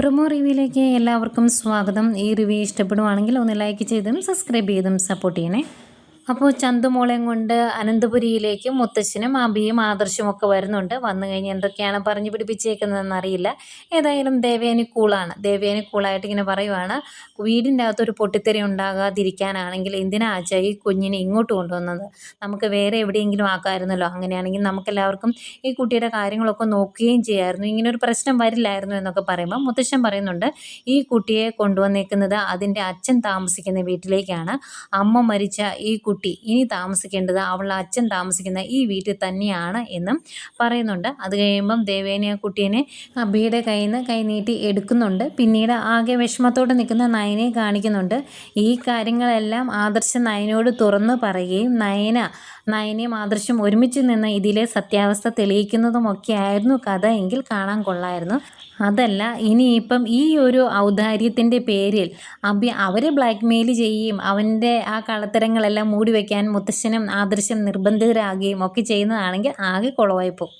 Promo റിവ്യൂയിലേക്ക് എല്ലാവർക്കും സ്വാഗതം. ഈ റിവ്യൂ ഇഷ്ടപ്പെടുവാണെങ്കിൽ ഒന്ന് ലൈക്ക് ചെയ്തും സബ്സ്ക്രൈബ് ചെയ്തും സപ്പോർട്ട് ചെയ്യണേ. അപ്പോൾ ചന്തുമോളെയും കൊണ്ട് അനന്തപുരിയിലേക്ക് മുത്തശ്ശനും അബിയും ആദർശവും ഒക്കെ വരുന്നുണ്ട്. വന്നു കഴിഞ്ഞ് എന്തൊക്കെയാണ് പറഞ്ഞു പിടിപ്പിച്ചേക്കുന്നതെന്ന് അറിയില്ല. ഏതായാലും ദേവയാനി കൂളായിട്ട് ഇങ്ങനെ പറയുവാണ്, വീടിൻ്റെ അകത്തൊരു പൊട്ടിത്തെറി ഉണ്ടാകാതിരിക്കാനാണെങ്കിൽ എന്തിനാ ആച്ചാ ഈ കുഞ്ഞിനെ ഇങ്ങോട്ട് കൊണ്ടുവന്നത്? നമുക്ക് വേറെ എവിടെയെങ്കിലും ആക്കാമായിരുന്നല്ലോ. അങ്ങനെയാണെങ്കിൽ നമുക്കെല്ലാവർക്കും ഈ കുട്ടിയുടെ കാര്യങ്ങളൊക്കെ നോക്കുകയും ചെയ്യാമായിരുന്നു, ഇങ്ങനൊരു പ്രശ്നം വരില്ലായിരുന്നു എന്നൊക്കെ പറയുമ്പോൾ മുത്തശ്ശൻ പറയുന്നുണ്ട്, ഈ കുട്ടിയെ കൊണ്ടുവന്നേക്കുന്നത് അതിൻ്റെ അച്ഛൻ താമസിക്കുന്ന വീട്ടിലേക്കാണ്. അമ്മ മരിച്ച ഈ കുട്ടി ഇനി താമസിക്കേണ്ടത് അവളുടെ അച്ഛൻ താമസിക്കുന്ന ഈ വീട്ടിൽ തന്നെയാണ് എന്നും പറയുന്നുണ്ട്. അത് കഴിയുമ്പം ദേവേനി ആ കുട്ടീനെ അബിയുടെ കയ്യിൽ നിന്ന് കൈ നീട്ടി എടുക്കുന്നുണ്ട്. പിന്നീട് ആകെ വിഷമത്തോടെ നിൽക്കുന്ന നയനെ കാണിക്കുന്നുണ്ട്. ഈ കാര്യങ്ങളെല്ലാം ആദർശ് നയനോട് തുറന്നു പറയുകയും നയനയും ആദർശം ഒരുമിച്ച് നിന്ന് ഇതിലെ സത്യാവസ്ഥ തെളിയിക്കുന്നതുമൊക്കെ ആയിരുന്നു കഥ എങ്കിൽ കാണാൻ കൊള്ളായിരുന്നു. അതല്ല, ഇനിയിപ്പം ഈ ഒരു ഔദാര്യത്തിൻ്റെ പേരിൽ അവരെ ബ്ലാക്ക് മെയിൽ ചെയ്യുകയും അവൻ്റെ ആ കള്ളത്തരങ്ങളെല്ലാം മൂടി വയ്ക്കാൻ മുത്തശ്ശനും ആദർശം നിർബന്ധിതരാകുകയും ഒക്കെ ചെയ്യുന്നതാണെങ്കിൽ ആകെ കുളമായിപ്പോകും.